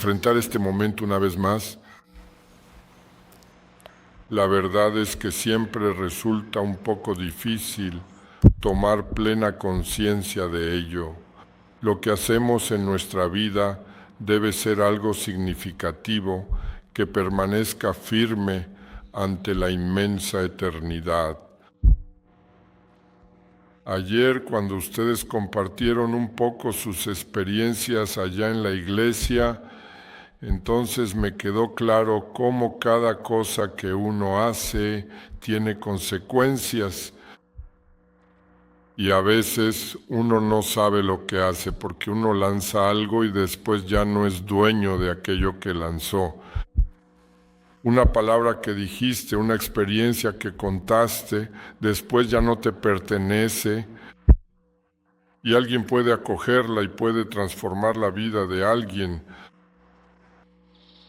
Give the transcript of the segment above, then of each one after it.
enfrentar este momento una vez más. La verdad es que siempre resulta un poco difícil tomar plena conciencia de ello. Lo que hacemos en nuestra vida debe ser algo significativo que permanezca firme ante la inmensa eternidad. Ayer, cuando ustedes compartieron un poco sus experiencias allá en la iglesia, entonces me quedó claro cómo cada cosa que uno hace tiene consecuencias y a veces uno no sabe lo que hace porque uno lanza algo y después ya no es dueño de aquello que lanzó. Una palabra que dijiste, una experiencia que contaste, después ya no te pertenece y alguien puede acogerla y puede transformar la vida de alguien.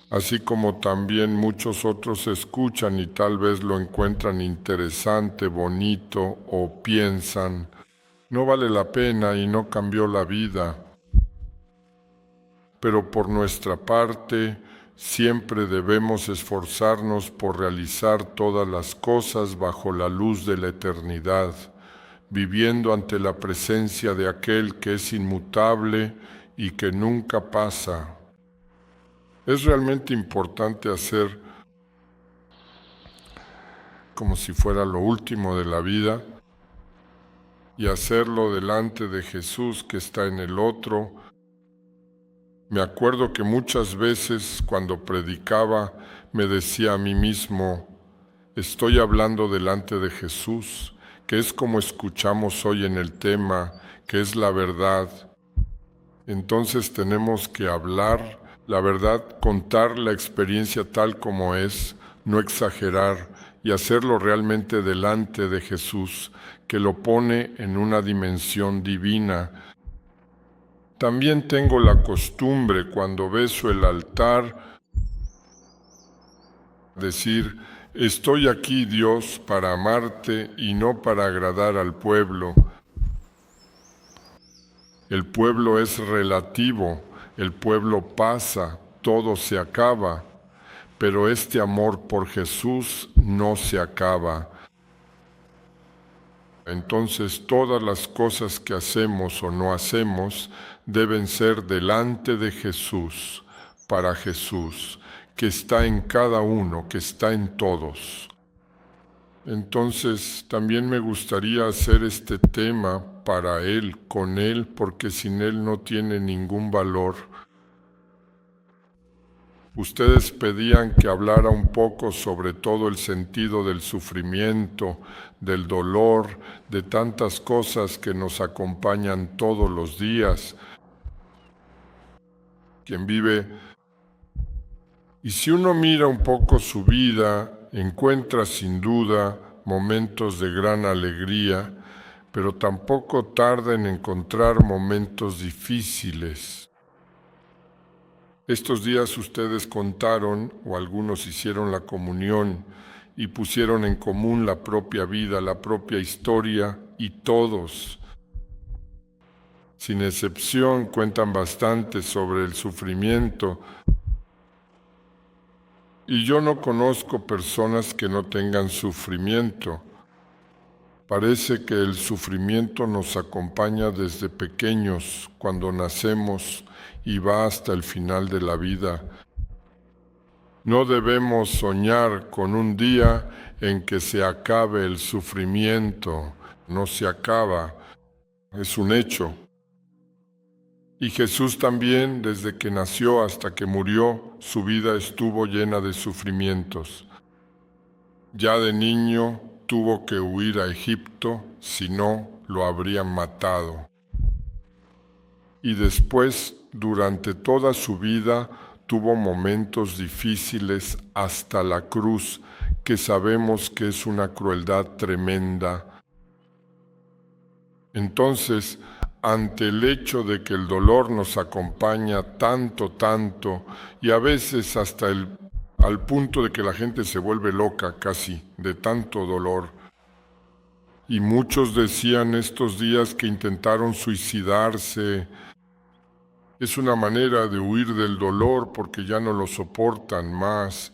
Así como también muchos otros escuchan y tal vez lo encuentran interesante, bonito o piensan, no vale la pena y no cambió la vida. Pero por nuestra parte, siempre debemos esforzarnos por realizar todas las cosas bajo la luz de la eternidad, viviendo ante la presencia de aquel que es inmutable y que nunca pasa. Es realmente importante hacer como si fuera lo último de la vida y hacerlo delante de Jesús que está en el otro. Me acuerdo que muchas veces cuando predicaba me decía a mí mismo, estoy hablando delante de Jesús, que es como escuchamos hoy en el tema, que es la verdad. Entonces tenemos que hablar la verdad, contar la experiencia tal como es, no exagerar y hacerlo realmente delante de Jesús, que lo pone en una dimensión divina. También tengo la costumbre, cuando beso el altar, decir, estoy aquí, Dios, para amarte y no para agradar al pueblo. El pueblo es relativo, el pueblo pasa, todo se acaba, pero este amor por Jesús no se acaba. Entonces todas las cosas que hacemos o no hacemos deben ser delante de Jesús, para Jesús, que está en cada uno, que está en todos. Entonces también me gustaría hacer este tema para Él, con Él, porque sin Él no tiene ningún valor. Ustedes pedían que hablara un poco sobre todo el sentido del sufrimiento, del dolor, de tantas cosas que nos acompañan todos los días. Quien vive, y si uno mira un poco su vida, encuentra sin duda momentos de gran alegría, pero tampoco tarda en encontrar momentos difíciles. Estos días ustedes contaron, o algunos hicieron la comunión, y pusieron en común la propia vida, la propia historia, y todos, sin excepción, cuentan bastante sobre el sufrimiento. Y yo no conozco personas que no tengan sufrimiento. Parece que el sufrimiento nos acompaña desde pequeños, cuando nacemos, y va hasta el final de la vida. No debemos soñar con un día en que se acabe el sufrimiento. No se acaba, es un hecho. Y Jesús también, desde que nació hasta que murió, su vida estuvo llena de sufrimientos. Ya de niño tuvo que huir a Egipto, si no, lo habrían matado. Y después, durante toda su vida, tuvo momentos difíciles hasta la cruz, que sabemos que es una crueldad tremenda. Entonces, ante el hecho de que el dolor nos acompaña tanto, y a veces hasta al punto de que la gente se vuelve loca casi, de tanto dolor, y muchos decían estos días que intentaron suicidarse, Es una manera de huir del dolor porque ya no lo soportan más.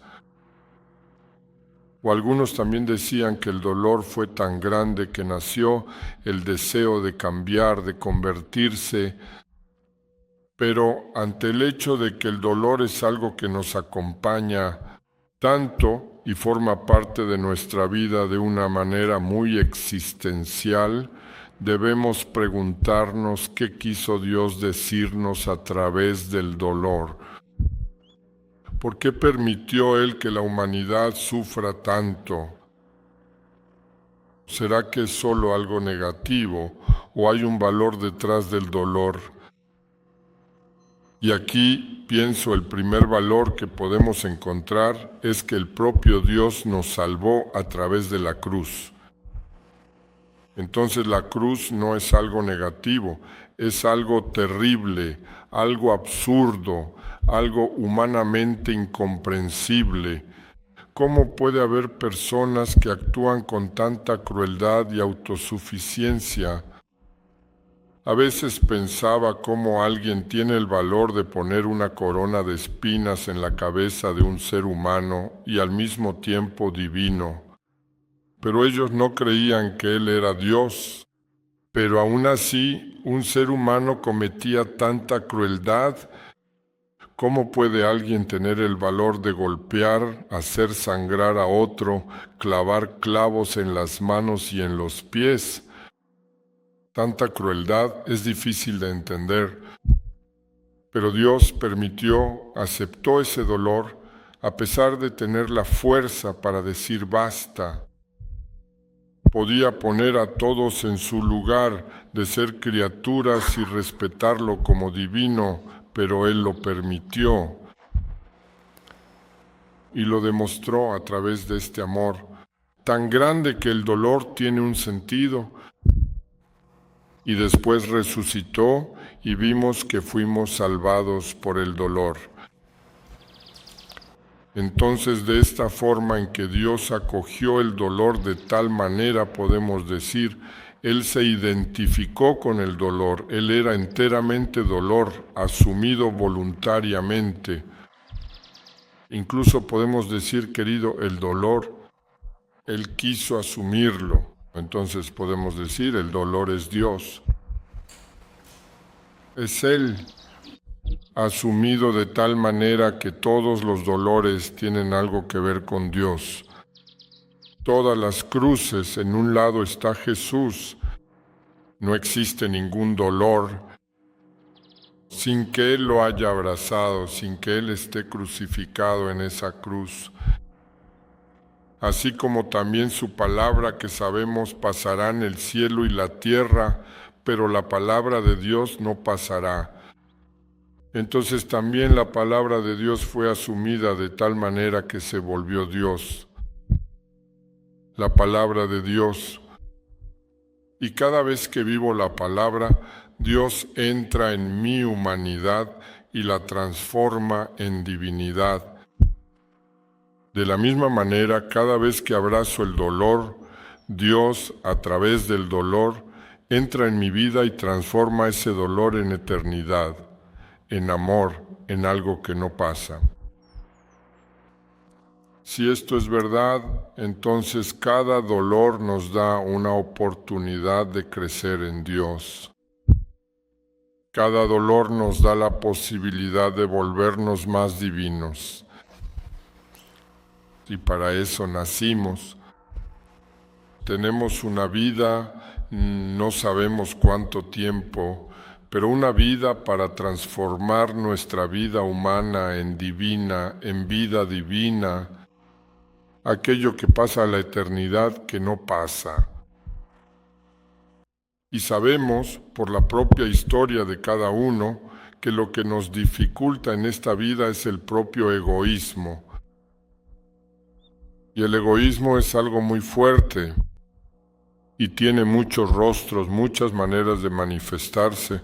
O algunos también decían que el dolor fue tan grande que nació el deseo de cambiar, de convertirse. Pero ante el hecho de que el dolor es algo que nos acompaña tanto y forma parte de nuestra vida de una manera muy existencial, debemos preguntarnos qué quiso Dios decirnos a través del dolor. ¿Por qué permitió Él que la humanidad sufra tanto? ¿Será que es solo algo negativo o hay un valor detrás del dolor? Y aquí pienso el primer valor que podemos encontrar es que el propio Dios nos salvó a través de la cruz. Entonces la cruz no es algo negativo, es algo terrible, algo absurdo, algo humanamente incomprensible. ¿Cómo puede haber personas que actúan con tanta crueldad y autosuficiencia? A veces pensaba cómo alguien tiene el valor de poner una corona de espinas en la cabeza de un ser humano y al mismo tiempo divino. Pero ellos no creían que Él era Dios. Pero aún así, un ser humano cometía tanta crueldad. ¿Cómo puede alguien tener el valor de golpear, hacer sangrar a otro, clavar clavos en las manos y en los pies? Tanta crueldad es difícil de entender, pero Dios permitió, aceptó ese dolor, a pesar de tener la fuerza para decir basta. Podía poner a todos en su lugar de ser criaturas y respetarlo como divino, pero Él lo permitió y lo demostró a través de este amor, tan grande que el dolor tiene un sentido. Y después resucitó y vimos que fuimos salvados por el dolor. Entonces, de esta forma en que Dios acogió el dolor de tal manera, podemos decir, Él se identificó con el dolor, Él era enteramente dolor, asumido voluntariamente. Incluso podemos decir, querido, el dolor, Él quiso asumirlo. Entonces podemos decir, el dolor es Dios. Es Él asumido de tal manera que todos los dolores tienen algo que ver con Dios. Todas las cruces, en un lado está Jesús. No existe ningún dolor sin que Él lo haya abrazado, sin que Él esté crucificado en esa cruz. Así como también su palabra que sabemos pasarán el cielo y la tierra, pero la palabra de Dios no pasará. Entonces también la palabra de Dios fue asumida de tal manera que se volvió Dios. La palabra de Dios. Y cada vez que vivo la palabra, Dios entra en mi humanidad y la transforma en divinidad. De la misma manera, cada vez que abrazo el dolor, Dios, a través del dolor, entra en mi vida y transforma ese dolor en eternidad, en amor, en algo que no pasa. Si esto es verdad, entonces cada dolor nos da una oportunidad de crecer en Dios. Cada dolor nos da la posibilidad de volvernos más divinos. Y para eso nacimos. Tenemos una vida, no sabemos cuánto tiempo, pero una vida para transformar nuestra vida humana en divina, en vida divina, aquello que pasa a la eternidad que no pasa. Y sabemos, por la propia historia de cada uno, que lo que nos dificulta en esta vida es el propio egoísmo. Y el egoísmo es algo muy fuerte y tiene muchos rostros, muchas maneras de manifestarse.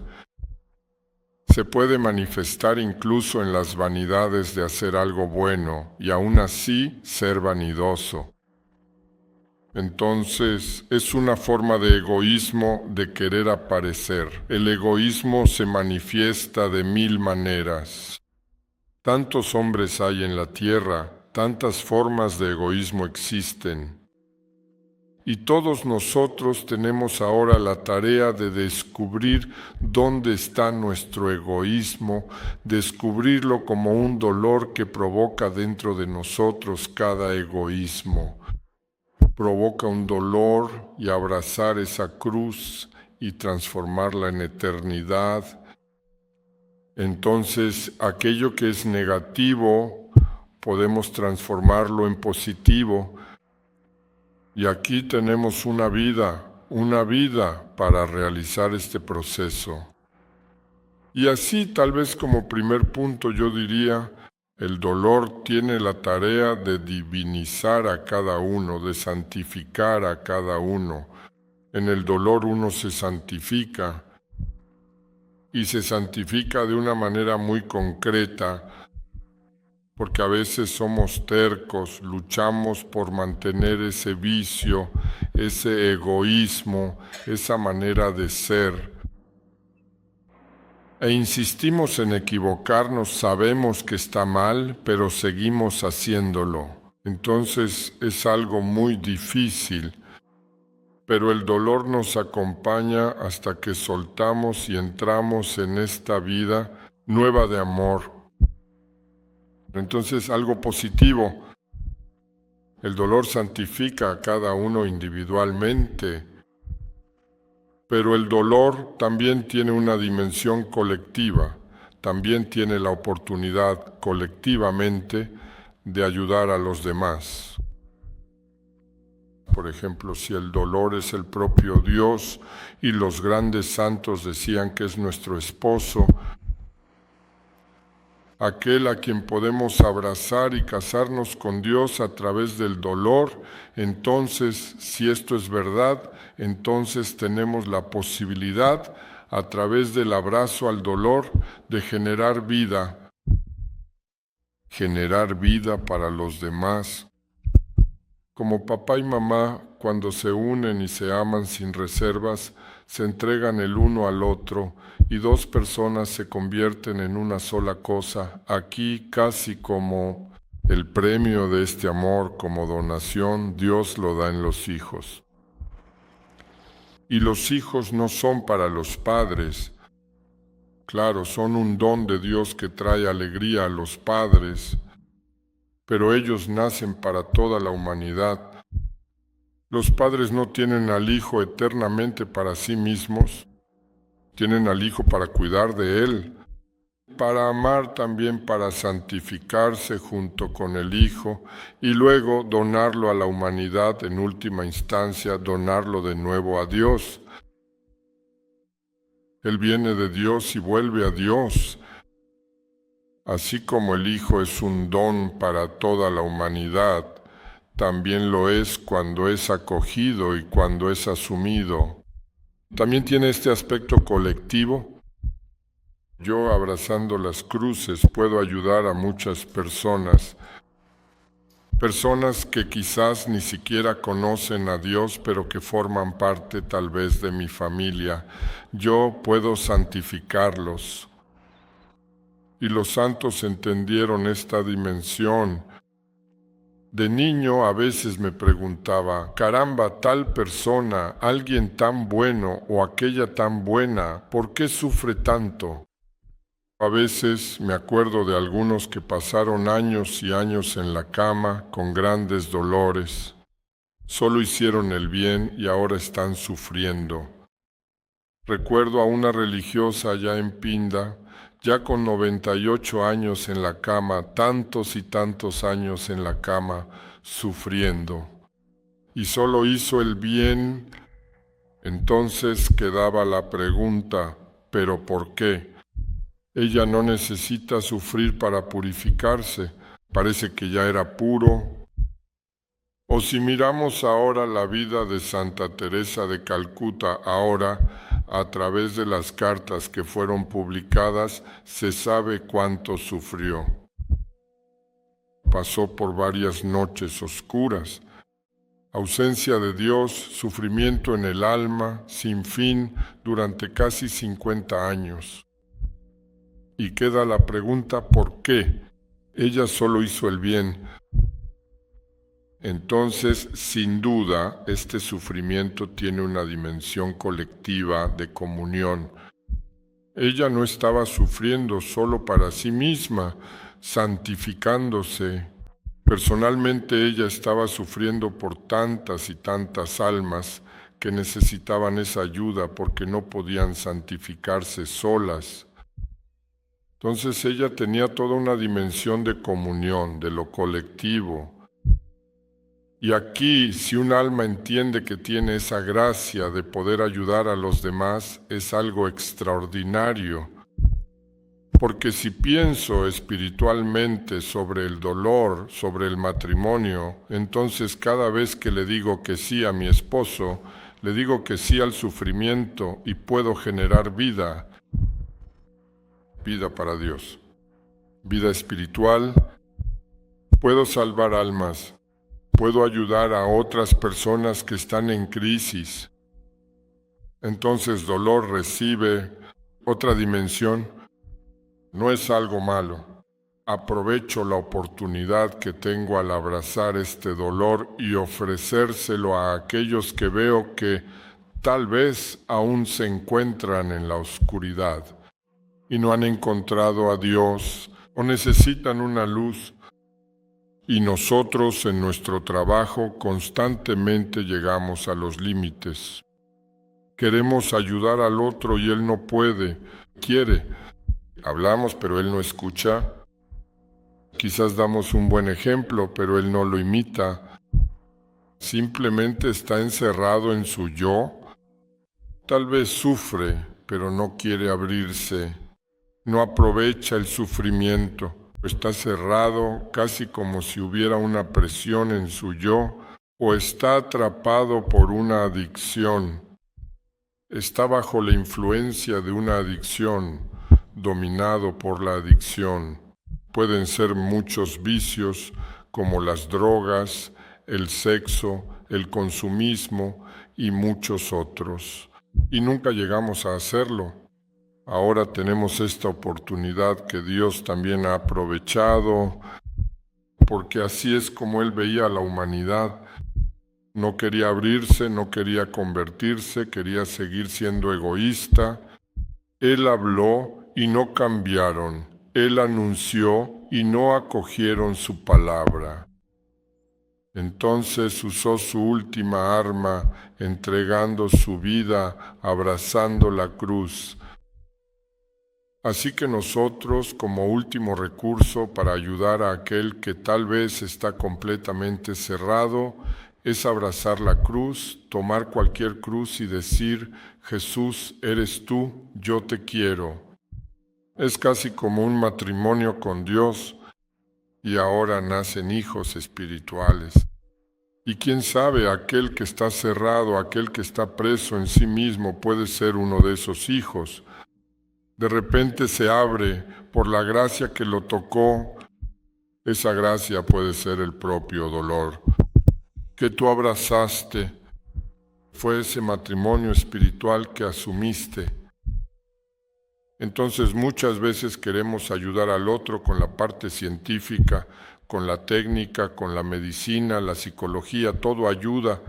Se puede manifestar incluso en las vanidades de hacer algo bueno y aún así ser vanidoso. Entonces, es una forma de egoísmo de querer aparecer. El egoísmo se manifiesta de 1000 maneras. Tantos hombres hay en la tierra, tantas formas de egoísmo existen. Y todos nosotros tenemos ahora la tarea de descubrir dónde está nuestro egoísmo, descubrirlo como un dolor que provoca dentro de nosotros cada egoísmo. Provoca un dolor y abrazar esa cruz y transformarla en eternidad. Entonces, aquello que es negativo, podemos transformarlo en positivo. Y aquí tenemos una vida para realizar este proceso. Y así, tal vez como primer punto, yo diría, el dolor tiene la tarea de divinizar a cada uno, de santificar a cada uno. En el dolor uno se santifica, y se santifica de una manera muy concreta, porque a veces somos tercos, luchamos por mantener ese vicio, ese egoísmo, esa manera de ser. E insistimos en equivocarnos, sabemos que está mal, pero seguimos haciéndolo. Entonces es algo muy difícil, pero el dolor nos acompaña hasta que soltamos y entramos en esta vida nueva de amor. Entonces, algo positivo. El dolor santifica a cada uno individualmente, pero el dolor también tiene una dimensión colectiva, también tiene la oportunidad colectivamente de ayudar a los demás. Por ejemplo, si el dolor es el propio Dios y los grandes santos decían que es nuestro esposo, aquel a quien podemos abrazar y casarnos con Dios a través del dolor, entonces, si esto es verdad, entonces tenemos la posibilidad, a través del abrazo al dolor, de generar vida para los demás. Como papá y mamá, cuando se unen y se aman sin reservas, se entregan el uno al otro y dos personas se convierten en una sola cosa, aquí casi como el premio de este amor, como donación, Dios lo da en los hijos. Y los hijos no son para los padres, claro, son un don de Dios que trae alegría a los padres, pero ellos nacen para toda la humanidad. Los padres no tienen al hijo eternamente para sí mismos, tienen al hijo para cuidar de él, para amar también, para santificarse junto con el hijo y luego donarlo a la humanidad, en última instancia, donarlo de nuevo a Dios. Él viene de Dios y vuelve a Dios. Así como el hijo es un don para toda la humanidad, también lo es cuando es acogido y cuando es asumido. También tiene este aspecto colectivo. Yo, abrazando las cruces, puedo ayudar a muchas personas que quizás ni siquiera conocen a Dios, pero que forman parte tal vez de mi familia. Yo puedo santificarlos. Y los santos entendieron esta dimensión. De niño a veces me preguntaba, caramba, tal persona, alguien tan bueno o aquella tan buena, ¿por qué sufre tanto? A veces me acuerdo de algunos que pasaron años y años en la cama con grandes dolores. Solo hicieron el bien y ahora están sufriendo. Recuerdo a una religiosa allá en Pinda, ya con 98 años en la cama, tantos y tantos años en la cama, sufriendo. Y solo hizo el bien. Entonces quedaba la pregunta, ¿pero por qué? Ella no necesita sufrir para purificarse, parece que ya era puro. O si miramos ahora la vida de Santa Teresa de Calcuta, ahora, a través de las cartas que fueron publicadas, se sabe cuánto sufrió. Pasó por varias noches oscuras, Ausencia de Dios, sufrimiento en el alma, sin fin, durante casi 50 años. Y queda la pregunta, ¿por qué? Ella solo hizo el bien. Entonces, sin duda, este sufrimiento tiene una dimensión colectiva de comunión. Ella no estaba sufriendo solo para sí misma, santificándose. Personalmente ella estaba sufriendo por tantas y tantas almas que necesitaban esa ayuda porque no podían santificarse solas. Entonces ella tenía toda una dimensión de comunión, de lo colectivo. Y aquí, si un alma entiende que tiene esa gracia de poder ayudar a los demás, es algo extraordinario. Porque si pienso espiritualmente sobre el dolor, sobre el matrimonio, entonces cada vez que le digo que sí a mi esposo, le digo que sí al sufrimiento y puedo generar vida para Dios, vida espiritual, puedo salvar almas, puedo ayudar a otras personas que están en crisis. Entonces dolor recibe otra dimensión. No es algo malo. Aprovecho la oportunidad que tengo al abrazar este dolor y ofrecérselo a aquellos que veo que tal vez aún se encuentran en la oscuridad y no han encontrado a Dios o necesitan una luz. Y nosotros en nuestro trabajo constantemente llegamos a los límites. Queremos ayudar al otro y él no puede, quiere. Hablamos, pero él no escucha. Quizás damos un buen ejemplo, pero él no lo imita. Simplemente está encerrado en su yo. Tal vez sufre, pero no quiere abrirse. No aprovecha el sufrimiento. Está cerrado, casi como si hubiera una presión en su yo, o está atrapado por una adicción. Está bajo la influencia de una adicción, dominado por la adicción. Pueden ser muchos vicios como las drogas, el sexo, el consumismo y muchos otros. Y nunca llegamos a hacerlo. Ahora tenemos esta oportunidad que Dios también ha aprovechado, porque así es como Él veía a la humanidad. No quería abrirse, no quería convertirse, quería seguir siendo egoísta. Él habló y no cambiaron. Él anunció y no acogieron su palabra. Entonces usó su última arma, entregando su vida, abrazando la cruz. Así que nosotros, como último recurso para ayudar a aquel que tal vez está completamente cerrado, es abrazar la cruz, tomar cualquier cruz y decir, Jesús, eres tú, yo te quiero. Es casi como un matrimonio con Dios y ahora nacen hijos espirituales. Y quién sabe, aquel que está cerrado, aquel que está preso en sí mismo puede ser uno de esos hijos. De repente se abre por la gracia que lo tocó. Esa gracia puede ser el propio dolor que tú abrazaste. Fue ese matrimonio espiritual que asumiste. Entonces muchas veces queremos ayudar al otro con la parte científica, con la técnica, con la medicina, la psicología, todo ayuda.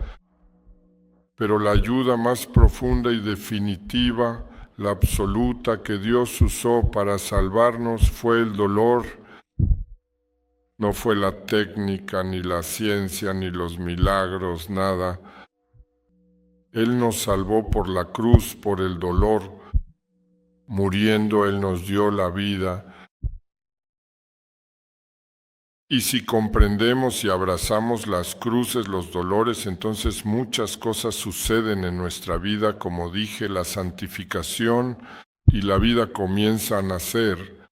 Pero la ayuda más profunda y definitiva, la absoluta que Dios usó para salvarnos fue el dolor. No fue la técnica, ni la ciencia, ni los milagros, nada. Él nos salvó por la cruz, por el dolor. Muriendo, Él nos dio la vida. Y si comprendemos y abrazamos las cruces, los dolores, entonces muchas cosas suceden en nuestra vida, como dije, la santificación y la vida comienza a nacer.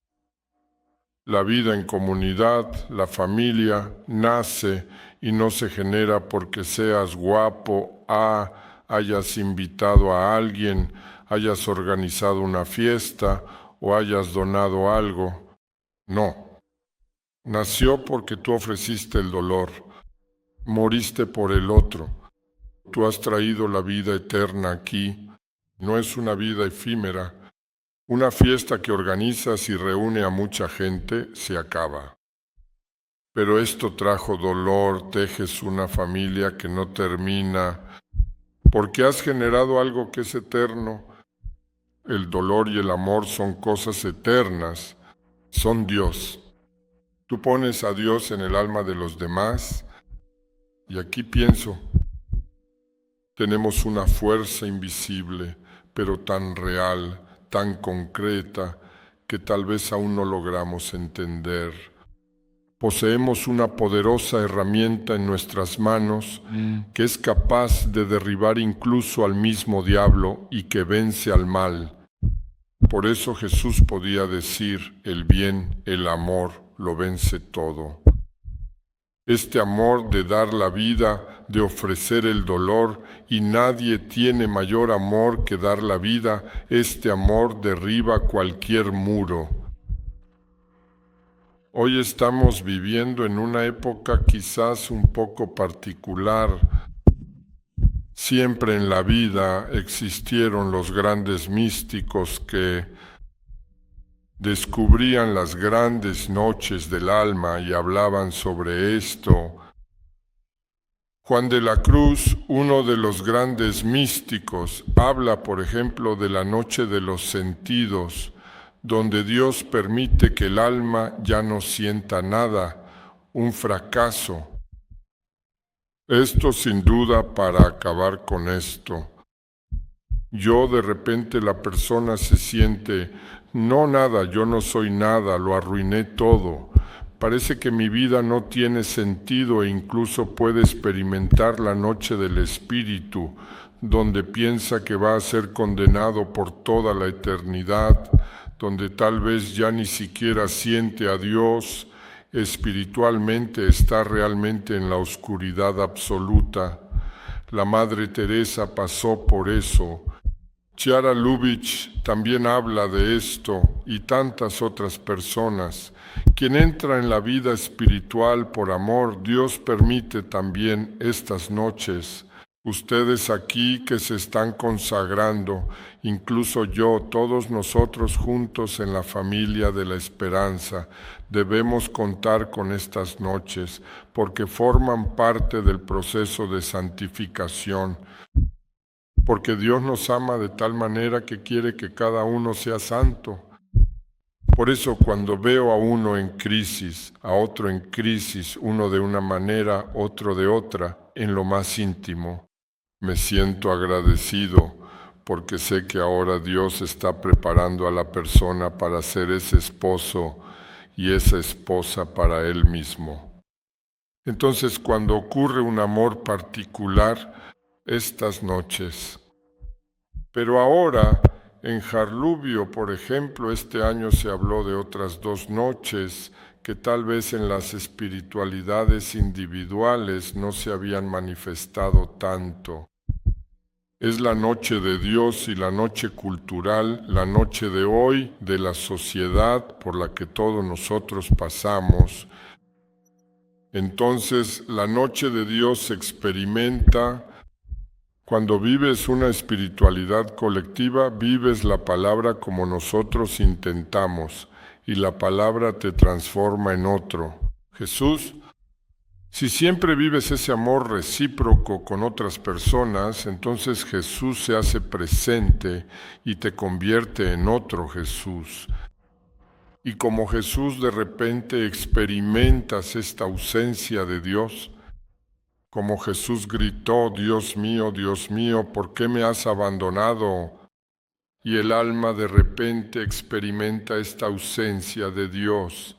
La vida en comunidad, la familia, nace y no se genera porque seas guapo, hayas invitado a alguien, hayas organizado una fiesta o hayas donado algo. No. Nació porque tú ofreciste el dolor. moriste por el otro. Tú has traído la vida eterna aquí. No es una vida efímera. Una fiesta que organizas y reúne a mucha gente se acaba. Pero esto trajo dolor, tejes una familia que no termina, porque has generado algo que es eterno. El dolor y el amor son cosas eternas, son Dios. Tú pones a Dios en el alma de los demás, y aquí pienso, tenemos una fuerza invisible, pero tan real, tan concreta, que tal vez aún no logramos entender. Poseemos una poderosa herramienta en nuestras manos que es capaz de derribar incluso al mismo diablo y que vence al mal. Por eso Jesús podía decir, el bien, el amor, lo vence todo. Este amor de dar la vida, de ofrecer el dolor, y nadie tiene mayor amor que dar la vida, este amor derriba cualquier muro. Hoy estamos viviendo en una época quizás un poco particular. Siempre en la vida existieron los grandes místicos que descubrían las grandes noches del alma y hablaban sobre esto. Juan de la Cruz, uno de los grandes místicos, habla, por ejemplo, de la noche de los sentidos, donde Dios permite que el alma ya no sienta nada, un fracaso. Esto sin duda para acabar con esto. De repente la persona se siente, no nada, yo no soy nada, lo arruiné todo. Parece que mi vida no tiene sentido e incluso puede experimentar la noche del espíritu, donde piensa que va a ser condenado por toda la eternidad, donde tal vez ya ni siquiera siente a Dios, espiritualmente está realmente en la oscuridad absoluta. La Madre Teresa pasó por eso. Chiara Lubich también habla de esto y tantas otras personas. Quien entra en la vida espiritual por amor, Dios permite también estas noches. Ustedes aquí que se están consagrando, incluso yo, todos nosotros juntos en la familia de la esperanza, debemos contar con estas noches porque forman parte del proceso de santificación. Porque Dios nos ama de tal manera que quiere que cada uno sea santo. Por eso cuando veo a uno en crisis, a otro en crisis, uno de una manera, otro de otra, en lo más íntimo, me siento agradecido porque sé que ahora Dios está preparando a la persona para ser ese esposo y esa esposa para Él mismo. Entonces cuando ocurre un amor particular, estas noches. Pero ahora, en Jarlubio, por ejemplo, este año se habló de otras 2 noches que tal vez en las espiritualidades individuales no se habían manifestado tanto. Es la noche de Dios y la noche cultural, la noche de hoy de la sociedad por la que todos nosotros pasamos. Entonces, la noche de Dios se experimenta. Cuando vives una espiritualidad colectiva, vives la palabra como nosotros intentamos, y la palabra te transforma en otro. Jesús, si siempre vives ese amor recíproco con otras personas, entonces Jesús se hace presente y te convierte en otro Jesús. Y como Jesús de repente experimentas esta ausencia de Dios, como Jesús gritó, Dios mío, ¿por qué me has abandonado? Y el alma de repente experimenta esta ausencia de Dios.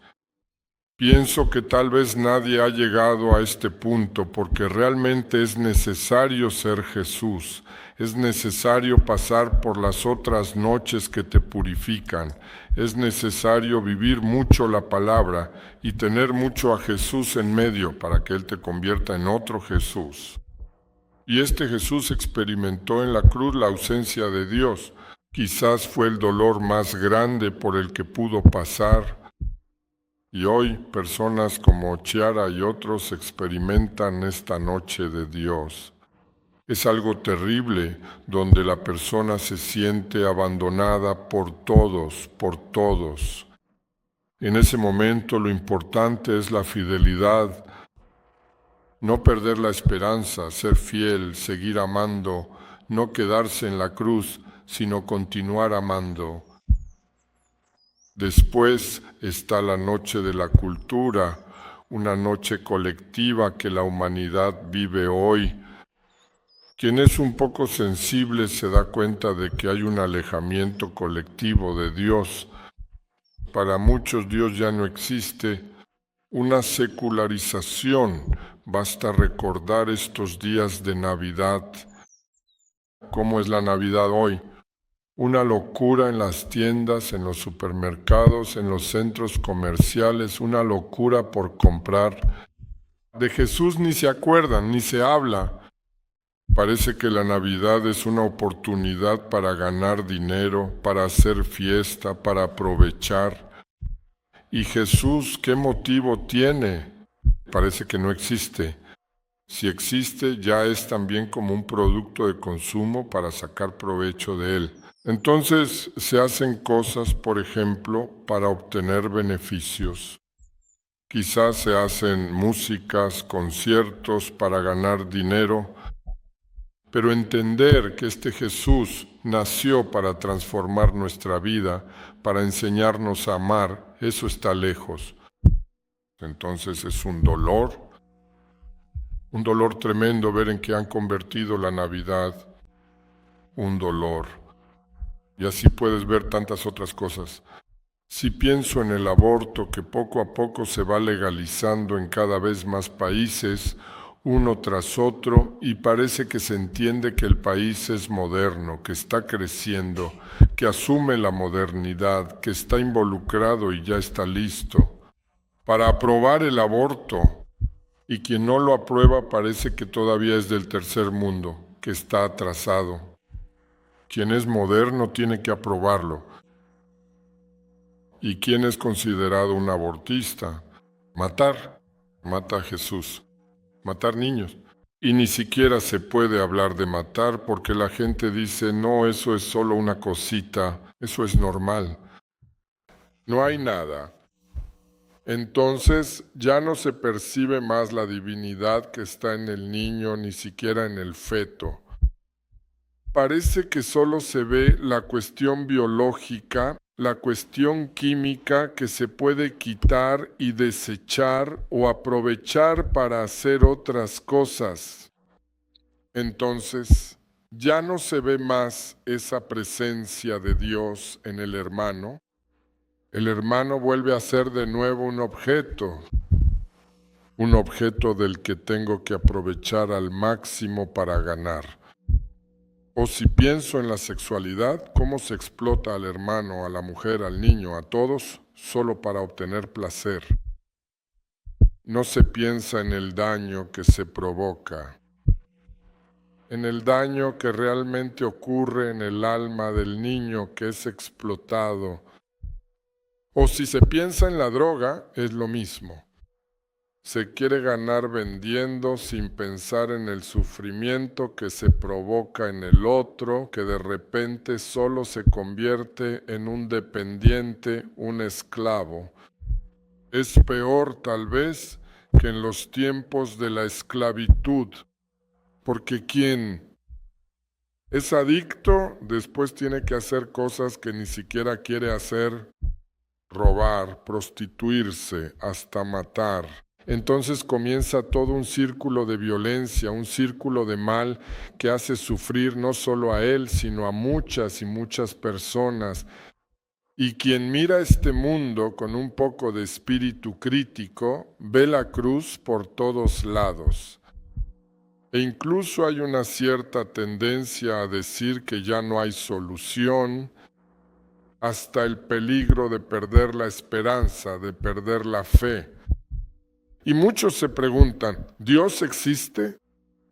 Pienso que tal vez nadie ha llegado a este punto porque realmente es necesario ser Jesús. Es necesario pasar por las otras noches que te purifican. Es necesario vivir mucho la palabra y tener mucho a Jesús en medio para que Él te convierta en otro Jesús. Y este Jesús experimentó en la cruz la ausencia de Dios. Quizás fue el dolor más grande por el que pudo pasar. Y hoy personas como Chiara y otros experimentan esta noche de Dios. Es algo terrible donde la persona se siente abandonada por todos. En ese momento lo importante es la fidelidad, no perder la esperanza, ser fiel, seguir amando, no quedarse en la cruz, sino continuar amando. Después está la noche de la cultura, una noche colectiva que la humanidad vive hoy. Quien es un poco sensible se da cuenta de que hay un alejamiento colectivo de Dios. Para muchos Dios ya no existe, una secularización. Basta recordar estos días de Navidad. ¿Cómo es la Navidad hoy? Una locura en las tiendas, en los supermercados, en los centros comerciales, una locura por comprar. De Jesús ni se acuerdan, ni se habla. Parece que la Navidad es una oportunidad para ganar dinero, para hacer fiesta, para aprovechar. ¿Y Jesús qué motivo tiene? Parece que no existe. Si existe, ya es también como un producto de consumo para sacar provecho de él. Entonces se hacen cosas, por ejemplo, para obtener beneficios. Quizás se hacen músicas, conciertos para ganar dinero, pero entender que este Jesús nació para transformar nuestra vida, para enseñarnos a amar, eso está lejos. Entonces es un dolor tremendo ver en qué han convertido la Navidad, un dolor. Y así puedes ver tantas otras cosas. Si pienso en el aborto que poco a poco se va legalizando en cada vez más países, uno tras otro, y parece que se entiende que el país es moderno, que está creciendo, que asume la modernidad, que está involucrado y ya está listo para aprobar el aborto, y quien no lo aprueba parece que todavía es del tercer mundo, que está atrasado. Quien es moderno tiene que aprobarlo. ¿Y quién es considerado un abortista? Mata a Jesús, matar niños. Y ni siquiera se puede hablar de matar porque la gente dice, no, eso es solo una cosita, eso es normal. No hay nada. Entonces ya no se percibe más la divinidad que está en el niño, ni siquiera en el feto. Parece que solo se ve la cuestión biológica, la cuestión química que se puede quitar y desechar o aprovechar para hacer otras cosas. Entonces, ya no se ve más esa presencia de Dios en el hermano. El hermano vuelve a ser de nuevo un objeto del que tengo que aprovechar al máximo para ganar. O si pienso en la sexualidad, cómo se explota al hermano, a la mujer, al niño, a todos, solo para obtener placer. No se piensa en el daño que se provoca, en el daño que realmente ocurre en el alma del niño que es explotado. O si se piensa en la droga, es lo mismo. Se quiere ganar vendiendo sin pensar en el sufrimiento que se provoca en el otro, que de repente solo se convierte en un dependiente, un esclavo. Es peor tal vez que en los tiempos de la esclavitud, porque quien es adicto después tiene que hacer cosas que ni siquiera quiere hacer, robar, prostituirse, hasta matar. Entonces comienza todo un círculo de violencia, un círculo de mal que hace sufrir no solo a él, sino a muchas y muchas personas. Y quien mira este mundo con un poco de espíritu crítico, ve la cruz por todos lados. E incluso hay una cierta tendencia a decir que ya no hay solución, hasta el peligro de perder la esperanza, de perder la fe. Y muchos se preguntan, ¿Dios existe?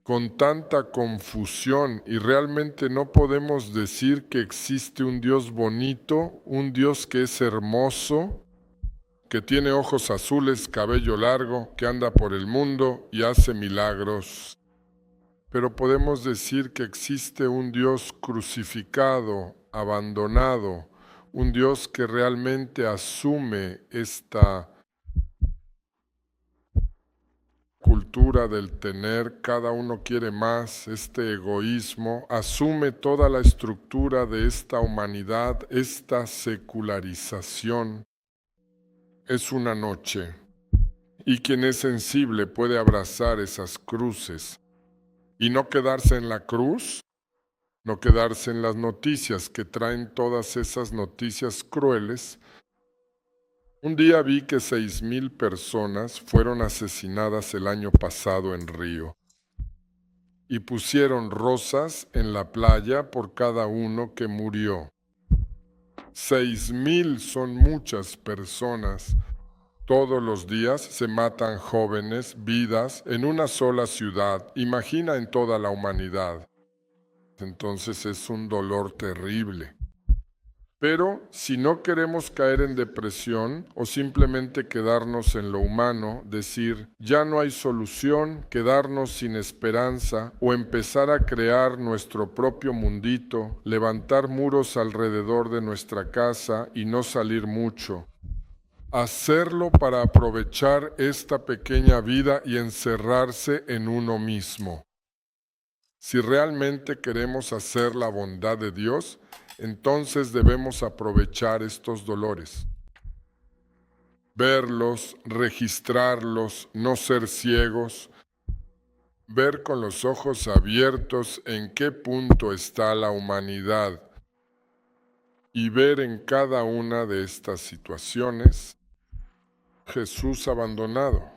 Con tanta confusión y realmente no podemos decir que existe un Dios bonito, un Dios que es hermoso. que tiene ojos azules, cabello largo, que anda por el mundo y hace milagros. Pero podemos decir que existe un Dios crucificado, abandonado, un Dios que realmente asume esta cultura del tener, cada uno quiere más, este egoísmo, asume toda la estructura de esta humanidad, esta secularización. Es una noche, y quien es sensible puede abrazar esas cruces y no quedarse en la cruz, no quedarse en las noticias que traen todas esas noticias crueles. Un día vi que 6,000 personas fueron asesinadas el año pasado en Río y pusieron rosas en la playa por cada uno que murió. 6,000 son muchas personas. Todos los días se matan jóvenes, vidas, en una sola ciudad. Imagina en toda la humanidad. Entonces es un dolor terrible. Pero si no queremos caer en depresión o simplemente quedarnos en lo humano, decir, ya no hay solución, quedarnos sin esperanza o empezar a crear nuestro propio mundito, levantar muros alrededor de nuestra casa y no salir mucho. Hacerlo para aprovechar esta pequeña vida y encerrarse en uno mismo. Si realmente queremos hacer la bondad de Dios, entonces debemos aprovechar estos dolores. Verlos, registrarlos, no ser ciegos, ver con los ojos abiertos en qué punto está la humanidad y ver en cada una de estas situaciones Jesús abandonado.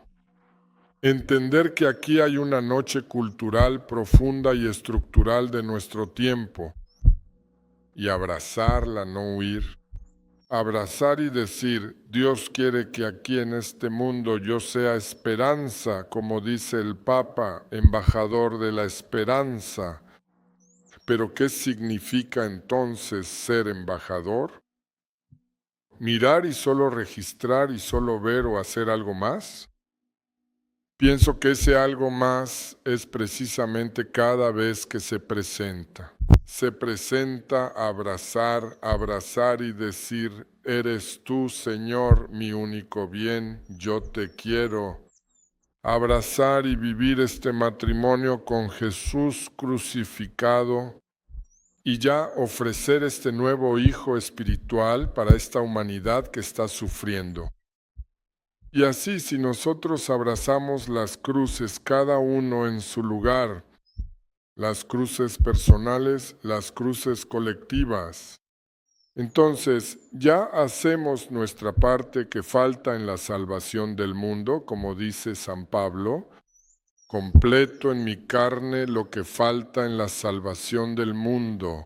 Entender que aquí hay una noche cultural profunda y estructural de nuestro tiempo y abrazarla, no huir. Abrazar y decir, Dios quiere que aquí en este mundo yo sea esperanza, como dice el Papa, embajador de la esperanza. Pero ¿qué significa entonces ser embajador? ¿Mirar y solo registrar y solo ver o hacer algo más? Pienso que ese algo más es precisamente cada vez que se presenta. Se presenta abrazar y decir, eres tú, Señor, mi único bien, yo te quiero. Abrazar y vivir este matrimonio con Jesús crucificado y ya ofrecer este nuevo hijo espiritual para esta humanidad que está sufriendo. Y así, si nosotros abrazamos las cruces, cada uno en su lugar, las cruces personales, las cruces colectivas, entonces ya hacemos nuestra parte que falta en la salvación del mundo, como dice San Pablo, completo en mi carne lo que falta en la salvación del mundo.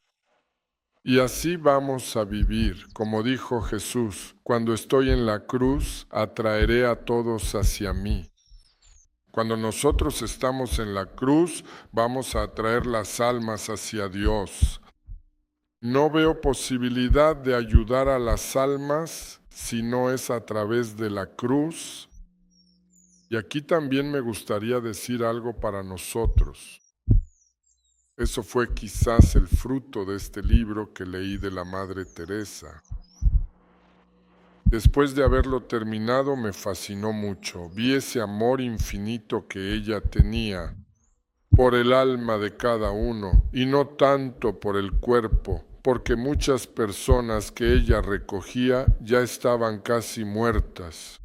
Y así vamos a vivir, como dijo Jesús, cuando estoy en la cruz, atraeré a todos hacia mí. Cuando nosotros estamos en la cruz, vamos a atraer las almas hacia Dios. No veo posibilidad de ayudar a las almas si no es a través de la cruz. Y aquí también me gustaría decir algo para nosotros. Eso fue quizás el fruto de este libro que leí de la Madre Teresa. Después de haberlo terminado me fascinó mucho. Vi ese amor infinito que ella tenía por el alma de cada uno y no tanto por el cuerpo, porque muchas personas que ella recogía ya estaban casi muertas.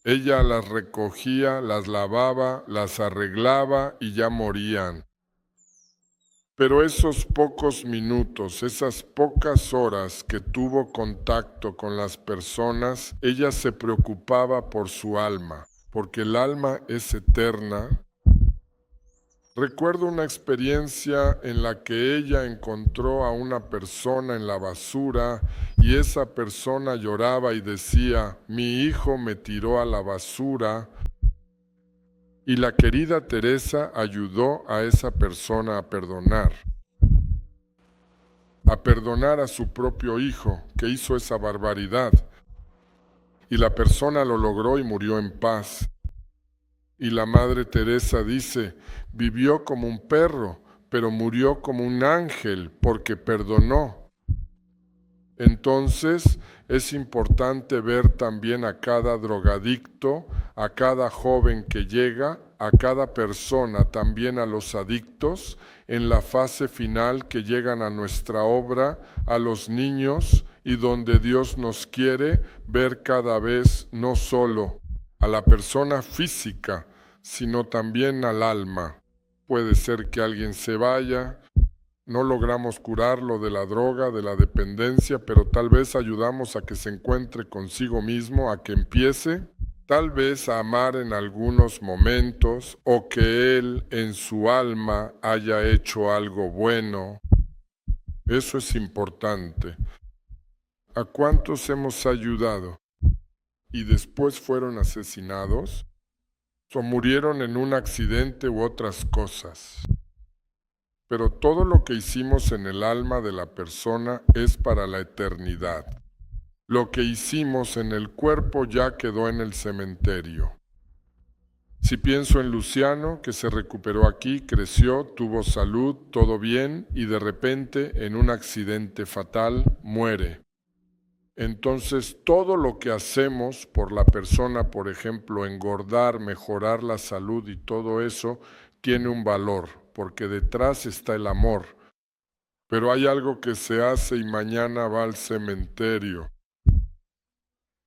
Ella las recogía, las lavaba, las arreglaba y ya morían. Pero esos pocos minutos, esas pocas horas que tuvo contacto con las personas, ella se preocupaba por su alma, porque el alma es eterna. Recuerdo una experiencia en la que ella encontró a una persona en la basura y esa persona lloraba y decía, mi hijo me tiró a la basura. Y la querida Teresa ayudó a esa persona a perdonar a su propio hijo que hizo esa barbaridad. y la persona lo logró y murió en paz. Y la Madre Teresa dice, vivió como un perro, pero murió como un ángel porque perdonó. Entonces es importante ver también a cada drogadicto, a cada joven que llega, a cada persona, también a los adictos, en la fase final que llegan a nuestra obra, a los niños, y donde Dios nos quiere ver cada vez no solo a la persona física, sino también al alma. Puede ser que alguien se vaya, no logramos curarlo de la droga, de la dependencia, pero tal vez ayudamos a que se encuentre consigo mismo, a que empiece tal vez a amar en algunos momentos, o que él en su alma haya hecho algo bueno. Eso es importante. ¿A cuántos hemos ayudado y después fueron asesinados o murieron en un accidente u otras cosas? Pero todo lo que hicimos en el alma de la persona es para la eternidad. Lo que hicimos en el cuerpo ya quedó en el cementerio. Si pienso en Luciano, que se recuperó aquí, creció, tuvo salud, todo bien, y de repente, en un accidente fatal, muere. Entonces, todo lo que hacemos por la persona, por ejemplo, engordar, mejorar la salud y todo eso, tiene un valor, porque detrás está el amor. Pero hay algo que se hace y mañana va al cementerio.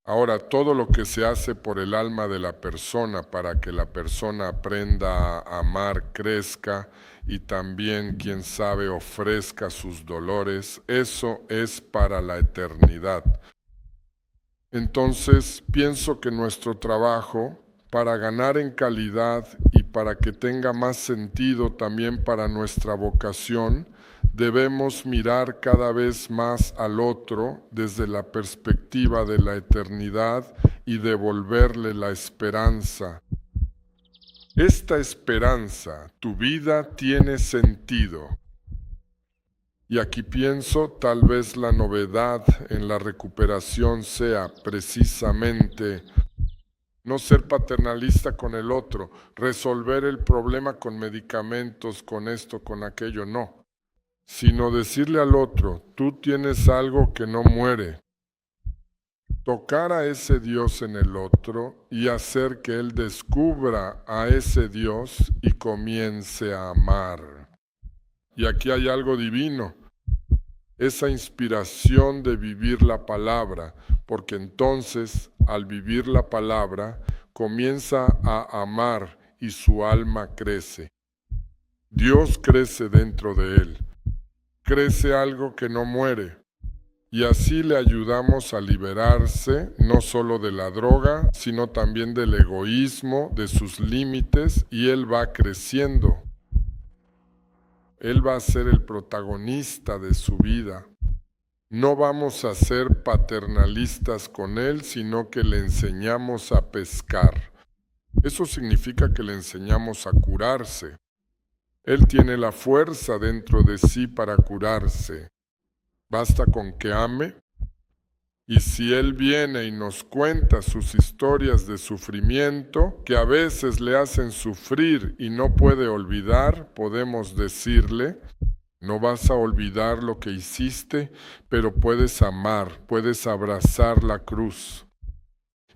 Ahora, todo lo que se hace por el alma de la persona para que la persona aprenda a amar, crezca y también, quién sabe, ofrezca sus dolores, eso es para la eternidad. Entonces, pienso que nuestro trabajo, para ganar en calidad y para que tenga más sentido también para nuestra vocación, debemos mirar cada vez más al otro desde la perspectiva de la eternidad y devolverle la esperanza. Esta esperanza, tu vida tiene sentido. Y aquí pienso, tal vez la novedad en la recuperación sea precisamente no ser paternalista con el otro, resolver el problema con medicamentos, con esto, con aquello, no. Sino decirle al otro, tú tienes algo que no muere. Tocar a ese Dios en el otro y hacer que él descubra a ese Dios y comience a amar. Y aquí hay algo divino, esa inspiración de vivir la palabra, porque entonces al vivir la palabra comienza a amar y su alma crece. Dios crece dentro de él. Crece algo que no muere, y así le ayudamos a liberarse no solo de la droga, sino también del egoísmo, de sus límites, y él va creciendo. Él va a ser el protagonista de su vida. No vamos a ser paternalistas con él, sino que le enseñamos a pescar. Eso significa que le enseñamos a curarse. Él tiene la fuerza dentro de sí para curarse. Basta con que ame. Y si Él viene y nos cuenta sus historias de sufrimiento, que a veces le hacen sufrir y no puede olvidar, podemos decirle, no vas a olvidar lo que hiciste, pero puedes amar, puedes abrazar la cruz.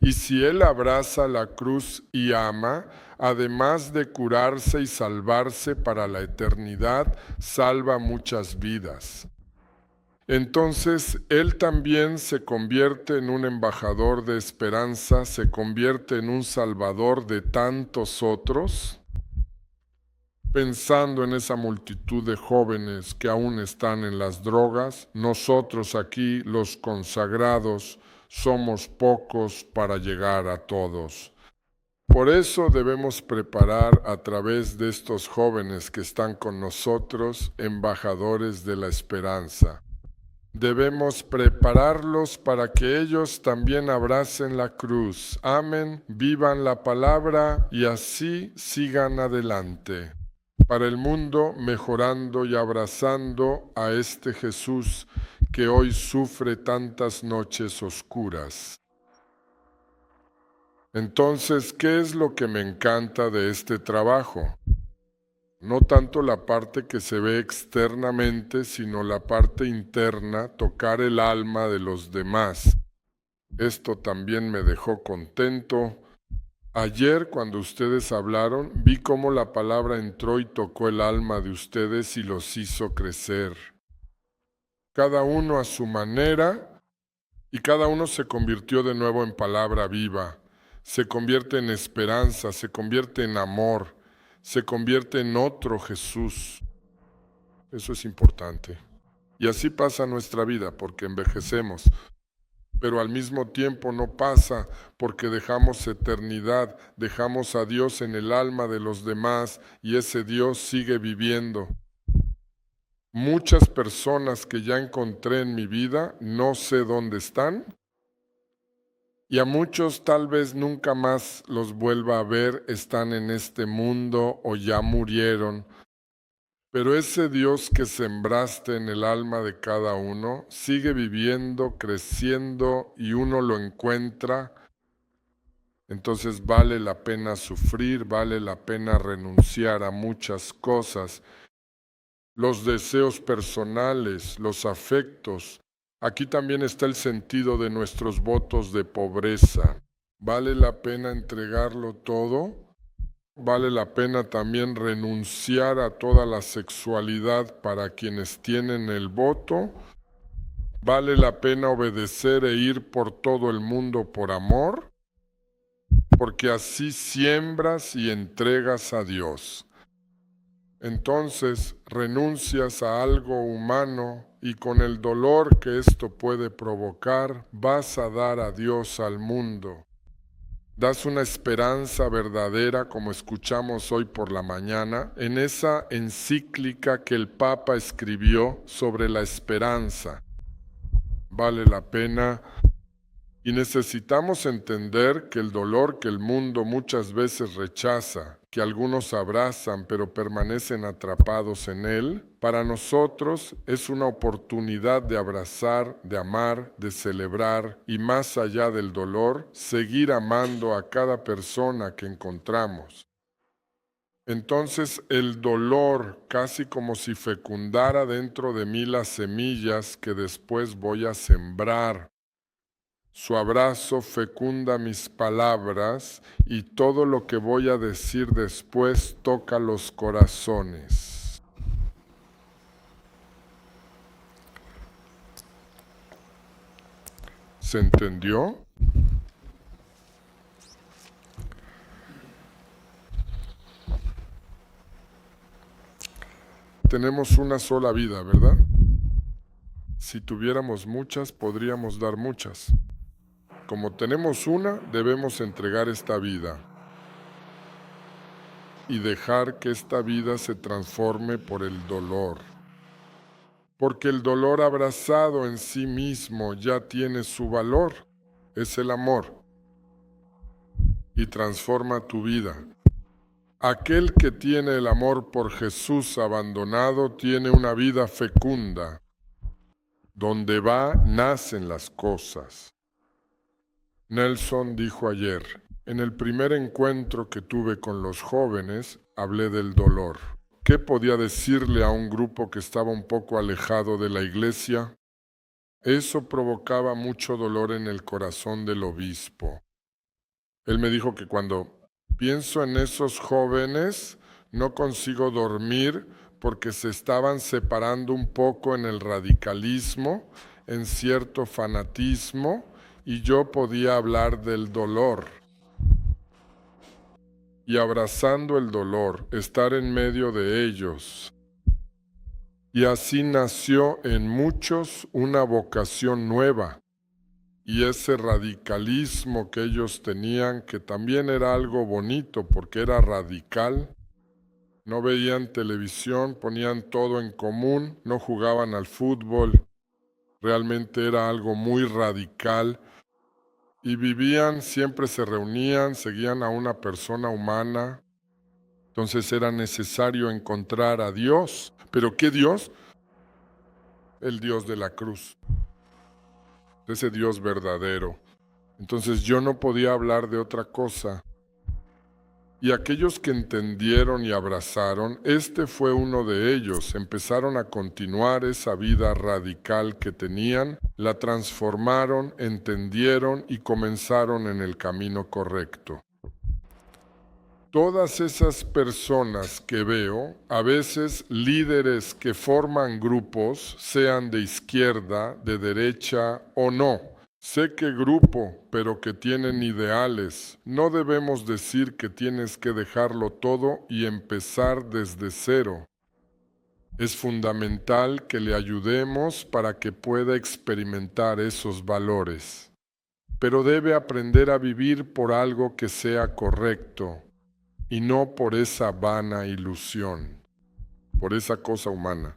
Y si Él abraza la cruz y ama, además de curarse y salvarse para la eternidad, salva muchas vidas. Entonces, Él también se convierte en un embajador de esperanza, se convierte en un salvador de tantos otros. Pensando en esa multitud de jóvenes que aún están en las drogas, nosotros aquí, los consagrados, somos pocos para llegar a todos. Por eso debemos preparar a través de estos jóvenes que están con nosotros, embajadores de la esperanza. Debemos prepararlos para que ellos también abracen la cruz, amen, vivan la palabra y así sigan adelante. Para el mundo, mejorando y abrazando a este Jesús que hoy sufre tantas noches oscuras. Entonces, ¿qué es lo que me encanta de este trabajo? No tanto la parte que se ve externamente, sino la parte interna, tocar el alma de los demás. Esto también me dejó contento. Ayer, cuando ustedes hablaron, vi cómo la palabra entró y tocó el alma de ustedes y los hizo crecer. Cada uno a su manera, y cada uno se convirtió de nuevo en palabra viva. Se convierte en esperanza, se convierte en amor, se convierte en otro Jesús. Eso es importante. Y así pasa nuestra vida, porque envejecemos. Pero al mismo tiempo no pasa porque dejamos eternidad, dejamos a Dios en el alma de los demás y ese Dios sigue viviendo. Muchas personas que ya encontré en mi vida no sé dónde están y a muchos tal vez nunca más los vuelva a ver, están en este mundo o ya murieron. Pero ese Dios que sembraste en el alma de cada uno sigue viviendo, creciendo y uno lo encuentra. Entonces vale la pena sufrir, vale la pena renunciar a muchas cosas. Los deseos personales, los afectos. Aquí también está el sentido de nuestros votos de pobreza. ¿Vale la pena entregarlo todo? Vale la pena también renunciar a toda la sexualidad para quienes tienen el voto. Vale la pena obedecer e ir por todo el mundo por amor, porque así siembras y entregas a Dios. Entonces renuncias a algo humano y con el dolor que esto puede provocar vas a dar a Dios al mundo. Das una esperanza verdadera, como escuchamos hoy por la mañana, en esa encíclica que el Papa escribió sobre la esperanza. Vale la pena y necesitamos entender que el dolor que el mundo muchas veces rechaza, que algunos abrazan pero permanecen atrapados en él, para nosotros es una oportunidad de abrazar, de amar, de celebrar y más allá del dolor, seguir amando a cada persona que encontramos. Entonces el dolor, casi como si fecundara dentro de mí las semillas que después voy a sembrar. Su abrazo fecunda mis palabras y todo lo que voy a decir después toca los corazones. ¿Se entendió? Tenemos una sola vida, ¿verdad? Si tuviéramos muchas, podríamos dar muchas. Como tenemos una, debemos entregar esta vida y dejar que esta vida se transforme por el dolor. Porque el dolor abrazado en sí mismo ya tiene su valor, es el amor, y transforma tu vida. Aquel que tiene el amor por Jesús abandonado tiene una vida fecunda. Donde va, nacen las cosas. Nelson dijo ayer, en el primer encuentro que tuve con los jóvenes, hablé del dolor. ¿Qué podía decirle a un grupo que estaba un poco alejado de la iglesia? Eso provocaba mucho dolor en el corazón del obispo. Él me dijo que cuando pienso en esos jóvenes, no consigo dormir porque se estaban separando un poco en el radicalismo, en cierto fanatismo, y yo podía hablar del dolor. Y abrazando el dolor, estar en medio de ellos. Y así nació en muchos una vocación nueva. Y ese radicalismo que ellos tenían, que también era algo bonito porque era radical, no veían televisión, ponían todo en común, no jugaban al fútbol, realmente era algo muy radical y vivían, siempre se reunían, seguían a una persona humana, entonces era necesario encontrar a Dios. ¿Pero qué Dios? El Dios de la cruz, ese Dios verdadero. Entonces yo no podía hablar de otra cosa. Y aquellos que entendieron y abrazaron, este fue uno de ellos, empezaron a continuar esa vida radical que tenían, la transformaron, entendieron y comenzaron en el camino correcto. Todas esas personas que veo, a veces líderes que forman grupos, sean de izquierda, de derecha o no, sé qué grupo, pero que tienen ideales. No debemos decir que tienes que dejarlo todo y empezar desde cero. Es fundamental que le ayudemos para que pueda experimentar esos valores. Pero debe aprender a vivir por algo que sea correcto y no por esa vana ilusión, por esa cosa humana.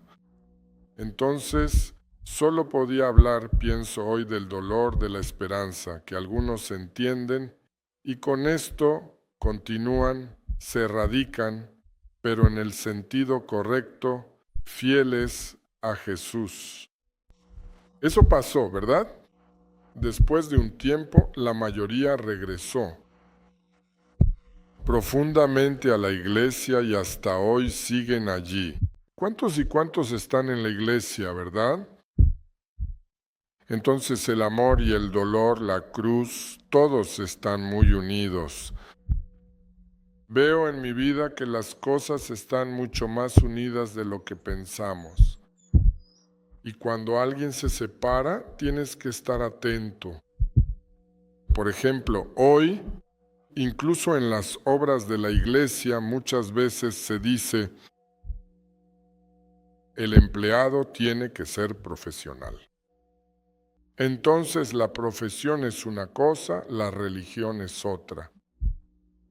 Entonces, solo podía hablar, pienso hoy, del dolor, de la esperanza, que algunos entienden, y con esto continúan, se radican, pero en el sentido correcto, fieles a Jesús. Eso pasó, ¿verdad? Después de un tiempo, la mayoría regresó profundamente a la iglesia y hasta hoy siguen allí. ¿Cuántos y cuántos están en la iglesia, verdad? Entonces el amor y el dolor, la cruz, todos están muy unidos. Veo en mi vida que las cosas están mucho más unidas de lo que pensamos. Y cuando alguien se separa, tienes que estar atento. Por ejemplo, hoy, incluso en las obras de la iglesia, muchas veces se dice, el empleado tiene que ser profesional. Entonces la profesión es una cosa, la religión es otra.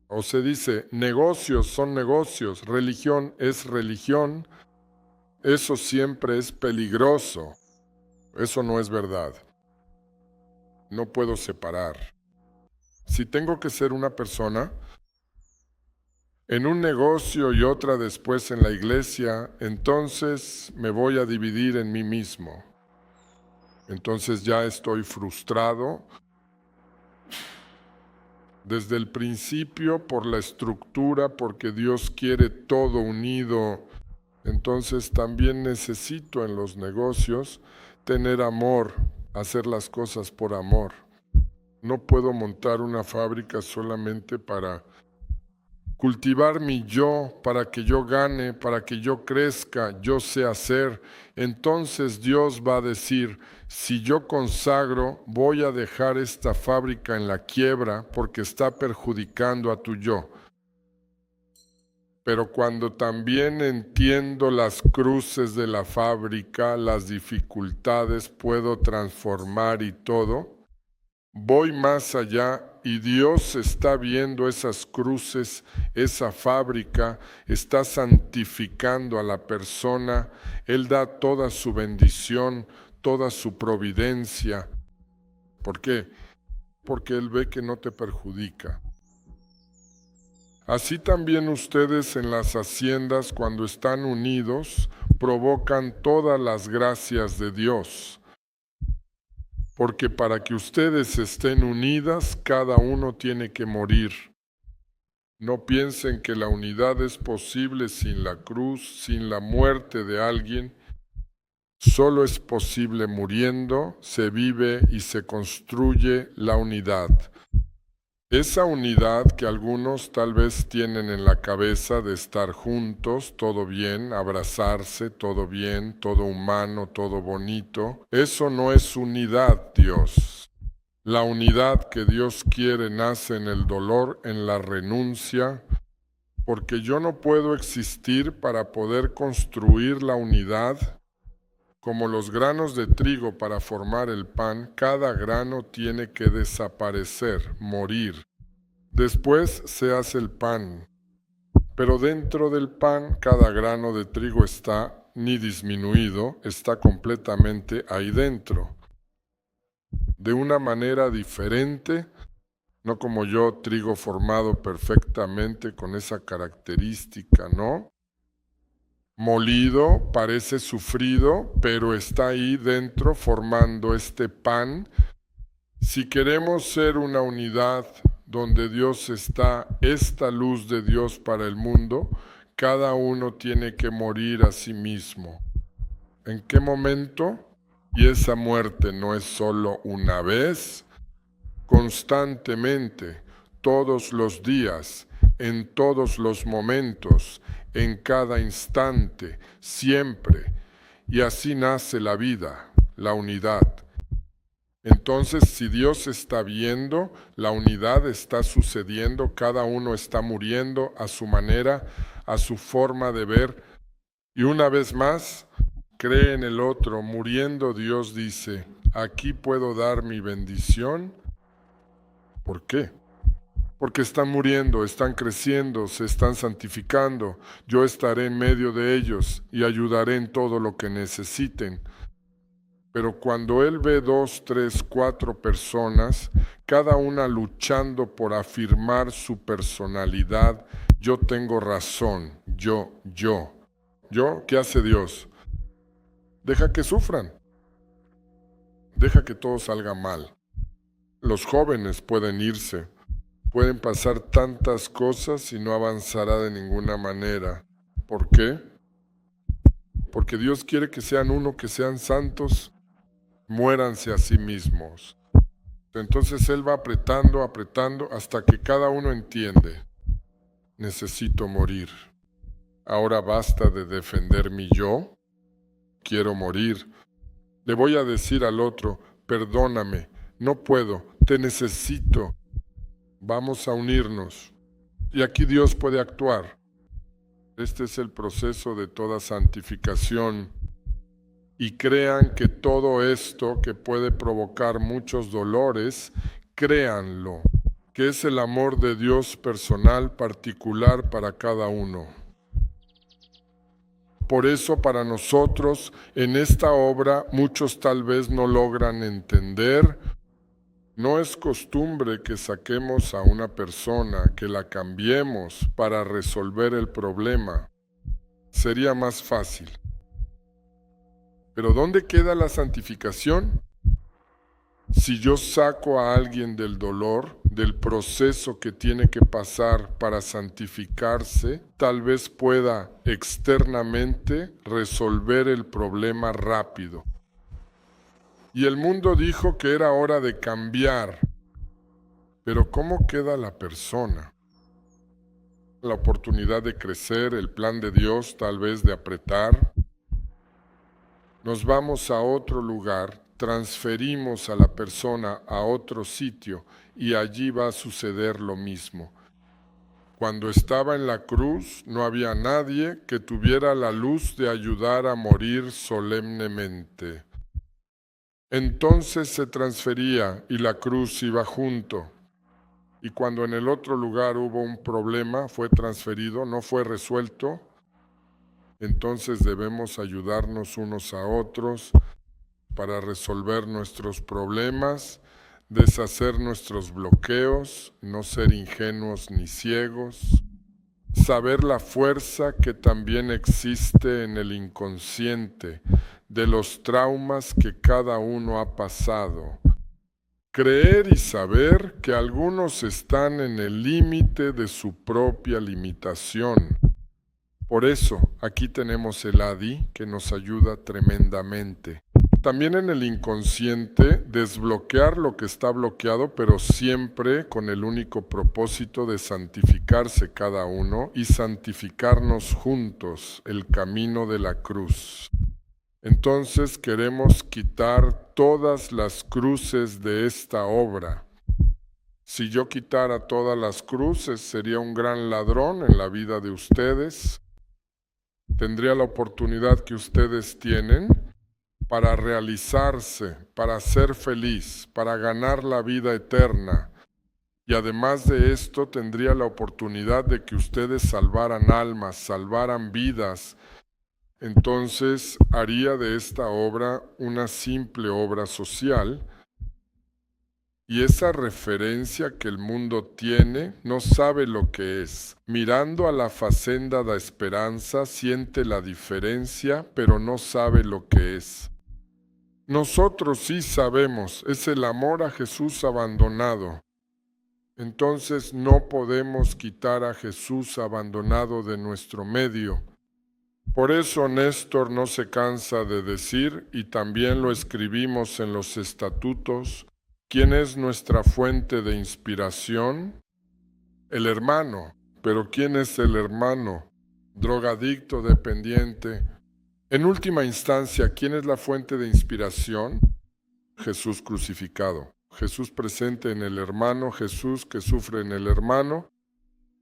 O se dice, negocios son negocios, religión es religión. Eso siempre es peligroso. Eso no es verdad. No puedo separar. Si tengo que ser una persona en un negocio y otra después en la iglesia, entonces me voy a dividir en mí mismo. Entonces ya estoy frustrado desde el principio por la estructura, porque Dios quiere todo unido. Entonces también necesito en los negocios tener amor, hacer las cosas por amor. No puedo montar una fábrica solamente para cultivar mi yo, para que yo gane, para que yo crezca, yo sé hacer. Entonces Dios va a decir, si yo consagro, voy a dejar esta fábrica en la quiebra porque está perjudicando a tu yo. Pero cuando también entiendo las cruces de la fábrica, las dificultades, puedo transformar y todo, voy más allá y Dios está viendo esas cruces, esa fábrica, está santificando a la persona, Él da toda su bendición, toda su providencia. ¿Por qué? Porque Él ve que no te perjudica. Así también ustedes en las haciendas, cuando están unidos, provocan todas las gracias de Dios. Porque para que ustedes estén unidas, cada uno tiene que morir. No piensen que la unidad es posible sin la cruz, sin la muerte de alguien. Solo es posible muriendo, se vive y se construye la unidad. Esa unidad que algunos tal vez tienen en la cabeza de estar juntos, todo bien, abrazarse, todo bien, todo humano, todo bonito, eso no es unidad, Dios. La unidad que Dios quiere nace en el dolor, en la renuncia, porque yo no puedo existir para poder construir la unidad. Como los granos de trigo para formar el pan, cada grano tiene que desaparecer, morir. Después se hace el pan, pero dentro del pan cada grano de trigo está ni disminuido, está completamente ahí dentro. De una manera diferente, no como yo, trigo formado perfectamente con esa característica, ¿no? Molido, parece sufrido, pero está ahí dentro formando este pan Si queremos ser una unidad donde Dios está, esta luz de Dios para el mundo, cada uno tiene que morir a sí mismo. ¿En qué momento? Y esa muerte no es solo una vez, constantemente, todos los días, en todos los momentos, en cada instante, siempre. Y así nace la vida, la unidad. Entonces, si Dios está viendo, la unidad está sucediendo, cada uno está muriendo a su manera, a su forma de ver. Y una vez más, cree en el otro, muriendo Dios dice, aquí puedo dar mi bendición. ¿Por qué? Porque están muriendo, están creciendo, se están santificando. Yo estaré en medio de ellos y ayudaré en todo lo que necesiten. Pero cuando Él ve 2, 3, 4 personas, cada una luchando por afirmar su personalidad, yo tengo razón, yo, ¿qué hace Dios? Deja que sufran, deja que todo salga mal. Los jóvenes pueden irse, pueden pasar tantas cosas y no avanzará de ninguna manera. ¿Por qué? Porque Dios quiere que sean uno, que sean santos, muéranse a sí mismos. Entonces Él va apretando, apretando, hasta que cada uno entiende, necesito morir. Ahora basta de defender mi yo, quiero morir. Le voy a decir al otro, perdóname, no puedo, te necesito. Vamos a unirnos. Y aquí Dios puede actuar. Este es el proceso de toda santificación. Y crean que todo esto que puede provocar muchos dolores, créanlo, que es el amor de Dios personal, particular para cada uno. Por eso para nosotros en esta obra muchos tal vez no logran entender. No es costumbre que saquemos a una persona, que la cambiemos para resolver el problema. Sería más fácil. Pero ¿dónde queda la santificación? Si yo saco a alguien del dolor, del proceso que tiene que pasar para santificarse, tal vez pueda externamente resolver el problema rápido. Y el mundo dijo que era hora de cambiar. Pero ¿cómo queda la persona? La oportunidad de crecer, el plan de Dios tal vez de apretar. Nos vamos a otro lugar, transferimos a la persona a otro sitio y allí va a suceder lo mismo. Cuando estaba en la cruz no había nadie que tuviera la luz de ayudar a morir solemnemente. Entonces se transfería y la cruz iba junto. Y cuando en el otro lugar hubo un problema, fue transferido, no fue resuelto, entonces debemos ayudarnos unos a otros para resolver nuestros problemas, deshacer nuestros bloqueos, no ser ingenuos ni ciegos, saber la fuerza que también existe en el inconsciente de los traumas que cada uno ha pasado. Creer y saber que algunos están en el límite de su propia limitación. Por eso, aquí tenemos el Adi que nos ayuda tremendamente. También en el inconsciente, desbloquear lo que está bloqueado, pero siempre con el único propósito de santificarse cada uno y santificarnos juntos, el camino de la cruz. Entonces queremos quitar todas las cruces de esta obra. Si yo quitara todas las cruces, sería un gran ladrón en la vida de ustedes. Tendría la oportunidad que ustedes tienen para realizarse, para ser feliz, para ganar la vida eterna. Y además de esto, tendría la oportunidad de que ustedes salvaran almas, salvaran vidas. Entonces haría de esta obra una simple obra social. Y esa referencia que el mundo tiene no sabe lo que es. Mirando a la facenda da esperanza, siente la diferencia, pero no sabe lo que es. Nosotros sí sabemos, es el amor a Jesús abandonado. Entonces no podemos quitar a Jesús abandonado de nuestro medio. Por eso Néstor no se cansa de decir, y también lo escribimos en los estatutos, ¿quién es nuestra fuente de inspiración? El hermano. ¿Pero quién es el hermano? Drogadicto, dependiente. En última instancia, ¿quién es la fuente de inspiración? Jesús crucificado. Jesús presente en el hermano, Jesús que sufre en el hermano,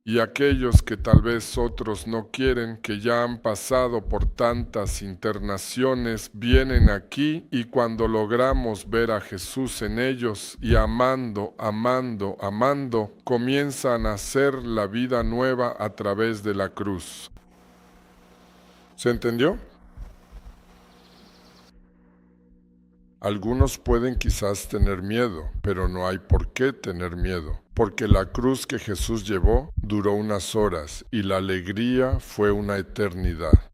y aquellos que tal vez otros no quieren, que ya han pasado por tantas internaciones, vienen aquí y cuando logramos ver a Jesús en ellos y amando, amando, amando, comienza a nacer la vida nueva a través de la cruz. ¿Se entendió? Algunos pueden quizás tener miedo, pero no hay por qué tener miedo, porque la cruz que Jesús llevó duró unas horas y la alegría fue una eternidad.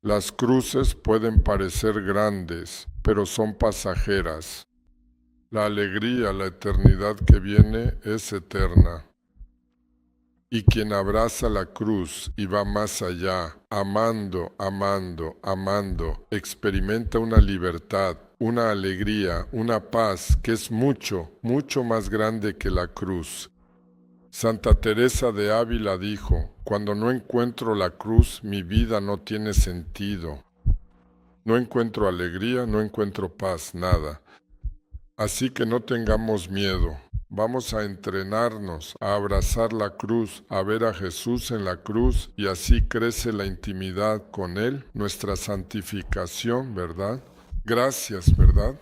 Las cruces pueden parecer grandes, pero son pasajeras. La alegría, la eternidad que viene es eterna. Y quien abraza la cruz y va más allá, amando, amando, amando, experimenta una libertad, una alegría, una paz que es mucho, mucho más grande que la cruz. Santa Teresa de Ávila dijo, cuando no encuentro la cruz, mi vida no tiene sentido. No encuentro alegría, no encuentro paz, nada. Así que no tengamos miedo. Vamos a entrenarnos, a abrazar la cruz, a ver a Jesús en la cruz y así crece la intimidad con Él, nuestra santificación, ¿verdad? Gracias, ¿verdad?